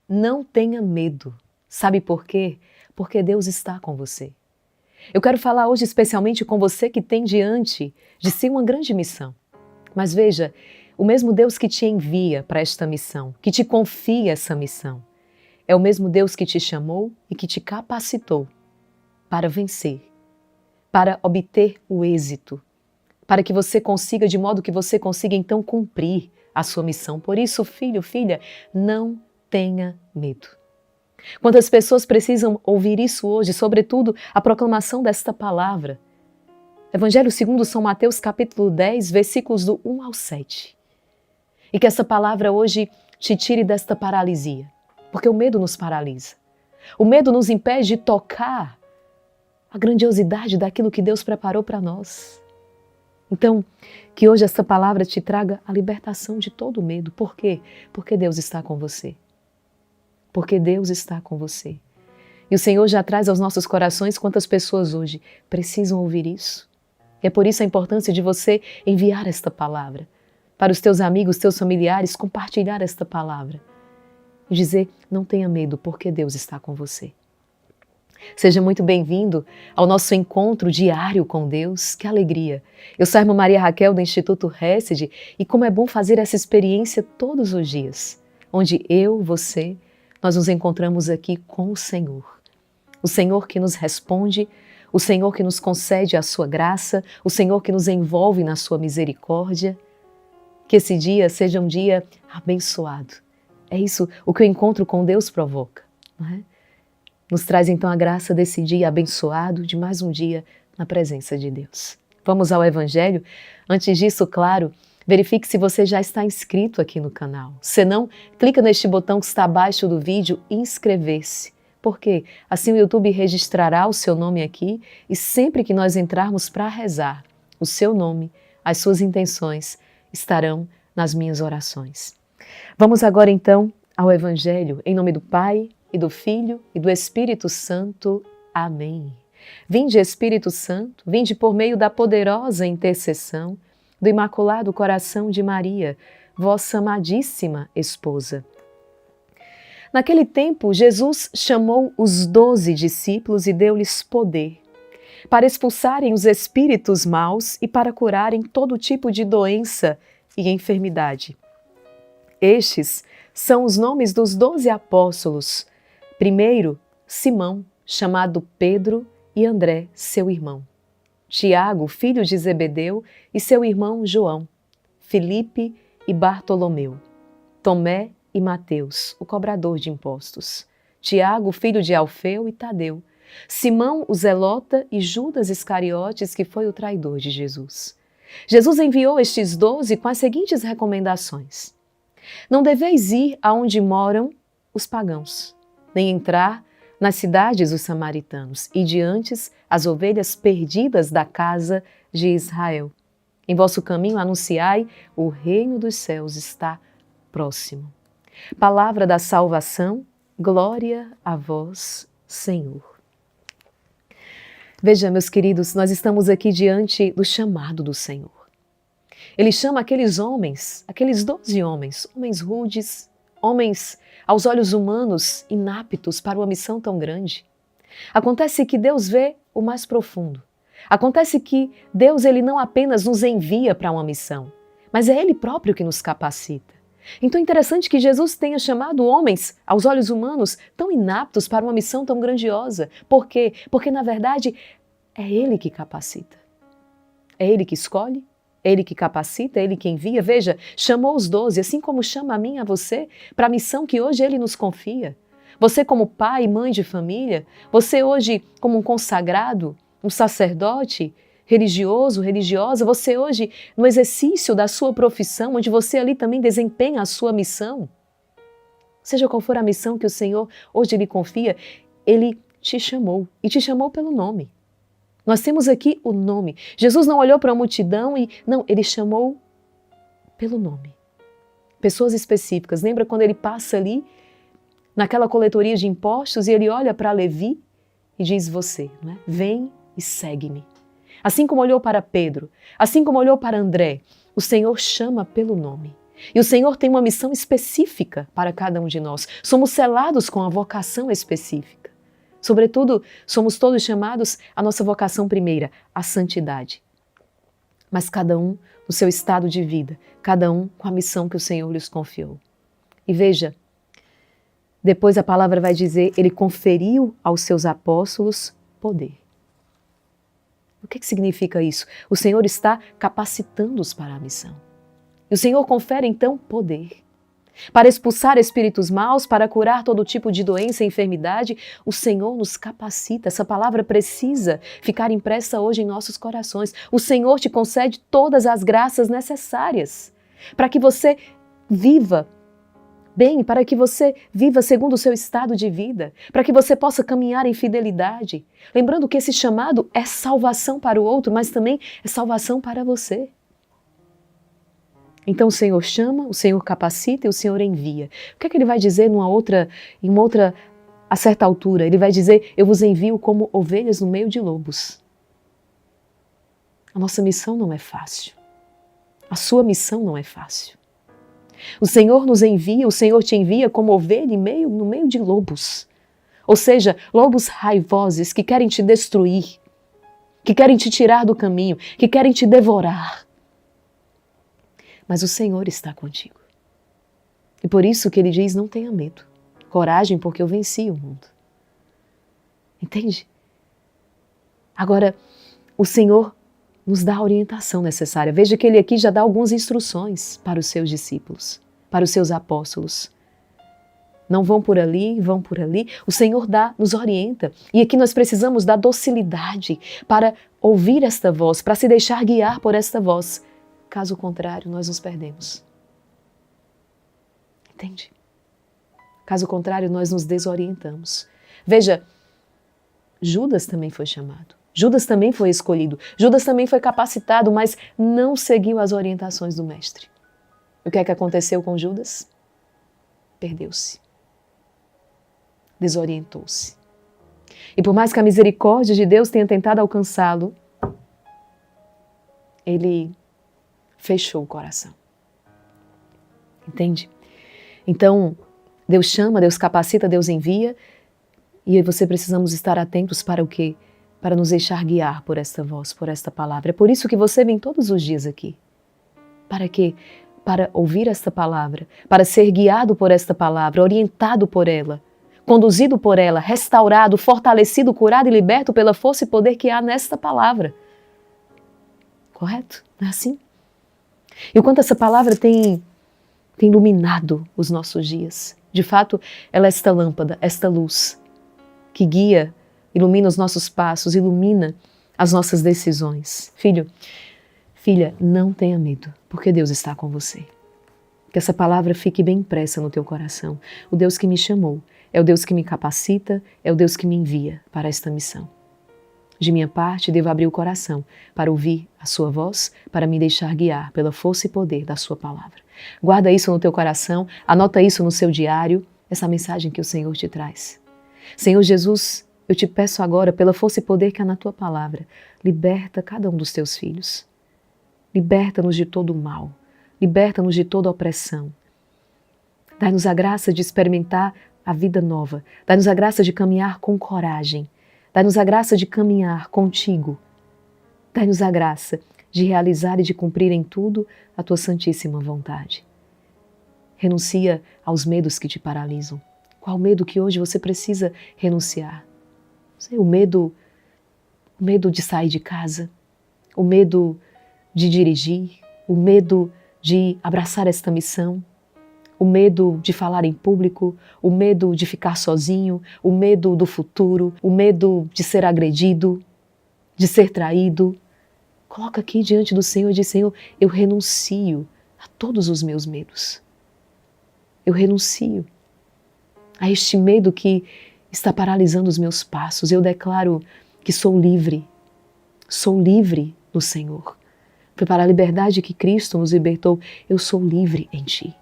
Não tenha medo. Sabe por quê? Porque Deus está com você. Eu quero falar hoje especialmente com você que tem diante de si uma grande missão. Mas veja, o mesmo Deus que te envia para esta missão, que te confia essa missão, é o mesmo Deus que te chamou e que te capacitou para vencer, para obter o êxito, para que você consiga, de modo que você consiga então cumprir a sua missão. Por isso, filho, filha, não tenha medo. Quantas pessoas precisam ouvir isso hoje, sobretudo a proclamação desta palavra? Evangelho segundo São Mateus, capítulo 10, versículos do 1 ao 7. E que essa palavra hoje te tire desta paralisia, porque o medo nos paralisa. O medo nos impede de tocar a grandiosidade daquilo que Deus preparou para nós. Então, que hoje essa palavra te traga a libertação de todo o medo. Por quê? Porque Deus está com você. Porque Deus está com você. E o Senhor já traz aos nossos corações quantas pessoas hoje precisam ouvir isso. E é por isso a importância de você enviar esta palavra para os teus amigos, teus familiares, compartilhar esta palavra e dizer, não tenha medo, porque Deus está com você. Seja muito bem-vindo ao nosso encontro diário com Deus. Que alegria! Eu sou a irmã Maria Raquel do Instituto Hesed e como é bom fazer essa experiência todos os dias, onde eu, você, nós nos encontramos aqui com o Senhor. O Senhor que nos responde, o Senhor que nos concede a sua graça, o Senhor que nos envolve na sua misericórdia. Que esse dia seja um dia abençoado. É isso o que o encontro com Deus provoca, não é? Nos traz então a graça desse dia abençoado, de mais um dia na presença de Deus. Vamos ao Evangelho? Antes disso, claro, verifique se você já está inscrito aqui no canal. Se não, clica neste botão que está abaixo do vídeo e inscrever-se. Por quê? Assim o YouTube registrará o seu nome aqui e sempre que nós entrarmos para rezar, o seu nome, as suas intenções estarão nas minhas orações. Vamos agora então ao Evangelho, em nome do Pai, e do Filho e do Espírito Santo. Amém. Vinde, Espírito Santo, vinde por meio da poderosa intercessão do Imaculado Coração de Maria, vossa amadíssima esposa. Naquele tempo, Jesus chamou os 12 discípulos e deu-lhes poder para expulsarem os espíritos maus e para curarem todo tipo de doença e enfermidade. Estes são os nomes dos 12 apóstolos. Primeiro, Simão, chamado Pedro, e André, seu irmão. Tiago, filho de Zebedeu, e seu irmão João. Filipe e Bartolomeu. Tomé e Mateus, o cobrador de impostos. Tiago, filho de Alfeu, e Tadeu. Simão, o zelota, e Judas Iscariotes, que foi o traidor de Jesus. Jesus enviou estes 12 com as seguintes recomendações. Não deveis ir aonde moram os pagãos, nem entrar nas cidades dos samaritanos, e diante as ovelhas perdidas da casa de Israel. Em vosso caminho anunciai, o reino dos céus está próximo. Palavra da salvação, glória a vós, Senhor. Veja, meus queridos, nós estamos aqui diante do chamado do Senhor. Ele chama aqueles homens, aqueles 12 homens, homens rudes, homens aos olhos humanos inaptos para uma missão tão grande. Acontece que Deus vê o mais profundo. Acontece que Deus ele não apenas nos envia para uma missão, mas é Ele próprio que nos capacita. Então é interessante que Jesus tenha chamado homens, aos olhos humanos, tão inaptos para uma missão tão grandiosa. Por quê? Porque, na verdade, é Ele que capacita. É Ele que escolhe, é Ele que capacita, é Ele que envia. Veja, chamou os 12, assim como chama a mim e a você, para a missão que hoje Ele nos confia. Você como pai e mãe de família, você hoje como um consagrado, um sacerdote, religioso, religiosa, você hoje no exercício da sua profissão, onde você ali também desempenha a sua missão. Seja qual for a missão que o Senhor hoje lhe confia, Ele te chamou e te chamou pelo nome. Nós temos aqui o nome. Jesus não olhou para a multidão não, Ele chamou pelo nome. Pessoas específicas. Lembra quando Ele passa ali naquela coletoria de impostos e Ele olha para Levi e diz você, não é? Vem e segue-me. Assim como olhou para Pedro, assim como olhou para André, o Senhor chama pelo nome. E o Senhor tem uma missão específica para cada um de nós. Somos selados com a vocação específica. Sobretudo, somos todos chamados à nossa vocação primeira, a santidade. Mas cada um no seu estado de vida, cada um com a missão que o Senhor lhes confiou. E veja, depois a palavra vai dizer, ele conferiu aos seus apóstolos poder. O que significa isso? O Senhor está capacitando-os para a missão. E o Senhor confere então poder. Para expulsar espíritos maus, para curar todo tipo de doença e enfermidade, o Senhor nos capacita. Essa palavra precisa ficar impressa hoje em nossos corações. O Senhor te concede todas as graças necessárias para que você viva bem, para que você viva segundo o seu estado de vida, para que você possa caminhar em fidelidade. Lembrando que esse chamado é salvação para o outro, mas também é salvação para você. Então o Senhor chama, o Senhor capacita e o Senhor envia. O que é que ele vai dizer a certa altura? Ele vai dizer, eu vos envio como ovelhas no meio de lobos. A nossa missão não é fácil. A sua missão não é fácil. O Senhor nos envia, o Senhor te envia como ovelha no meio de lobos. Ou seja, lobos raivosos que querem te destruir, que querem te tirar do caminho, que querem te devorar. Mas o Senhor está contigo. E por isso que ele diz, não tenha medo. Coragem, porque eu venci o mundo. Entende? Agora, o Senhor nos dá a orientação necessária. Veja que ele aqui já dá algumas instruções para os seus discípulos, para os seus apóstolos. Não vão por ali, vão por ali. O Senhor nos orienta. E aqui nós precisamos da docilidade para ouvir esta voz, para se deixar guiar por esta voz. Caso contrário, nós nos perdemos. Entende? Caso contrário, nós nos desorientamos. Veja, Judas também foi chamado. Judas também foi escolhido. Judas também foi capacitado, mas não seguiu as orientações do Mestre. O que é que aconteceu com Judas? Perdeu-se. Desorientou-se. E por mais que a misericórdia de Deus tenha tentado alcançá-lo, ele fechou o coração. Entende? Então, Deus chama, Deus capacita, Deus envia, e você precisamos estar atentos para o quê? Para nos deixar guiar por esta voz, por esta palavra. É por isso que você vem todos os dias aqui. Para quê? Para ouvir esta palavra, para ser guiado por esta palavra, orientado por ela, conduzido por ela, restaurado, fortalecido, curado e liberto pela força e poder que há nesta palavra. Correto? Não é assim? E o quanto essa palavra tem iluminado os nossos dias. De fato, ela é esta lâmpada, esta luz que guia, ilumina os nossos passos, ilumina as nossas decisões. Filho, filha, não tenha medo, porque Deus está com você. Que essa palavra fique bem impressa no teu coração. O Deus que me chamou é o Deus que me capacita, é o Deus que me envia para esta missão. De minha parte, devo abrir o coração para ouvir a sua voz, para me deixar guiar pela força e poder da sua palavra. Guarda isso no teu coração, anota isso no seu diário, essa mensagem que o Senhor te traz. Senhor Jesus, eu te peço agora, pela força e poder que há na tua palavra, liberta cada um dos teus filhos. Liberta-nos de todo o mal, liberta-nos de toda opressão. Dai-nos a graça de experimentar a vida nova, dai-nos a graça de caminhar com coragem, dai-nos a graça de caminhar contigo. Dai-nos a graça de realizar e de cumprir em tudo a tua santíssima vontade. Renuncia aos medos que te paralisam. Qual medo que hoje você precisa renunciar? O medo de sair de casa, o medo de dirigir, o medo de abraçar esta missão, o medo de falar em público, o medo de ficar sozinho, o medo do futuro, o medo de ser agredido, de ser traído. Coloca aqui diante do Senhor e diz, Senhor, eu renuncio a todos os meus medos. Eu renuncio a este medo que está paralisando os meus passos. Eu declaro que sou livre no Senhor. Foi para a liberdade que Cristo nos libertou. Eu sou livre em Ti.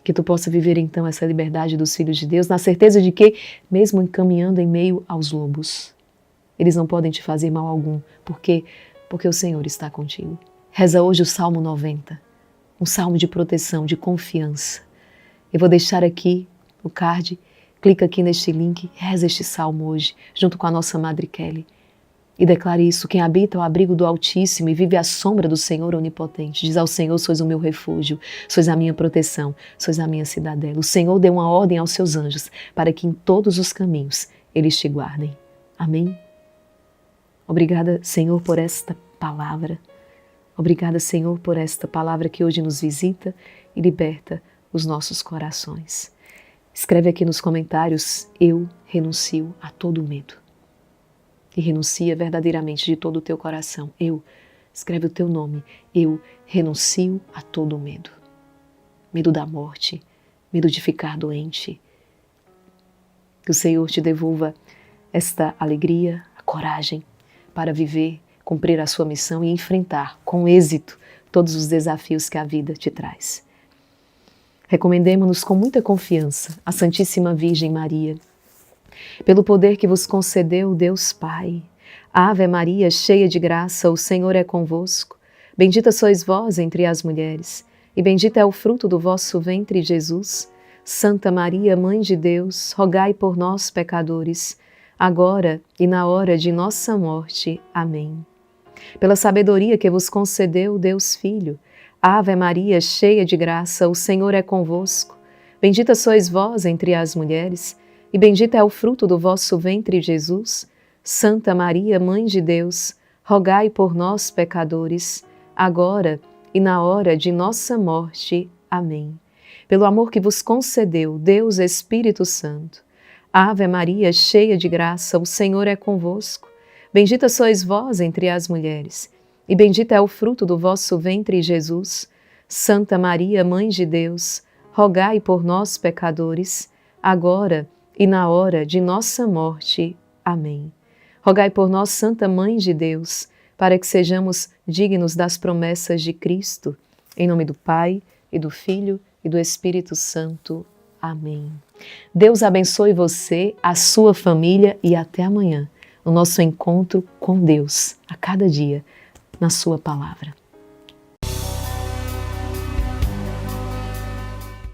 Que Tu possa viver então essa liberdade dos filhos de Deus, na certeza de que, mesmo encaminhando em meio aos lobos, eles não podem te fazer mal algum. Por quê? Porque o Senhor está contigo. Reza hoje o Salmo 90. um salmo de proteção, de confiança. Eu vou deixar aqui o card, clica aqui neste link, reza este salmo hoje, junto com a nossa Madre Kelly. E declare isso: quem habita o abrigo do Altíssimo e vive à sombra do Senhor Onipotente, diz ao Senhor: sois o meu refúgio, sois a minha proteção, sois a minha cidadela. O Senhor deu uma ordem aos seus anjos para que em todos os caminhos eles te guardem. Amém? Obrigada, Senhor, por esta palavra. Obrigada, Senhor, por esta palavra que hoje nos visita e liberta os nossos corações. Escreve aqui nos comentários: eu renuncio a todo medo. E renuncia verdadeiramente de todo o teu coração. Escreve o teu nome. Eu renuncio a todo medo. Medo da morte, medo de ficar doente. Que o Senhor te devolva esta alegria, a coragem para viver, cumprir a sua missão e enfrentar com êxito todos os desafios que a vida te traz. Recomendemo-nos com muita confiança à Santíssima Virgem Maria, pelo poder que vos concedeu Deus Pai. Ave Maria, cheia de graça, o Senhor é convosco. Bendita sois vós entre as mulheres, e bendito é o fruto do vosso ventre, Jesus. Santa Maria, Mãe de Deus, rogai por nós, pecadores, agora e na hora de nossa morte. Amém. Pela sabedoria que vos concedeu Deus Filho, Ave Maria, cheia de graça, o Senhor é convosco. Bendita sois vós entre as mulheres, e bendito é o fruto do vosso ventre, Jesus. Santa Maria, Mãe de Deus, rogai por nós, pecadores, agora e na hora de nossa morte. Amém. Pelo amor que vos concedeu Deus Espírito Santo. Ave Maria, cheia de graça, o Senhor é convosco. Bendita sois vós entre as mulheres, e bendito é o fruto do vosso ventre, Jesus. Santa Maria, Mãe de Deus, rogai por nós, pecadores, agora e na hora de nossa morte. Amém. Rogai por nós, Santa Mãe de Deus, para que sejamos dignos das promessas de Cristo. Em nome do Pai, e do Filho, e do Espírito Santo. Amém. Deus abençoe você, a sua família e até amanhã, o nosso encontro com Deus, a cada dia, na sua palavra.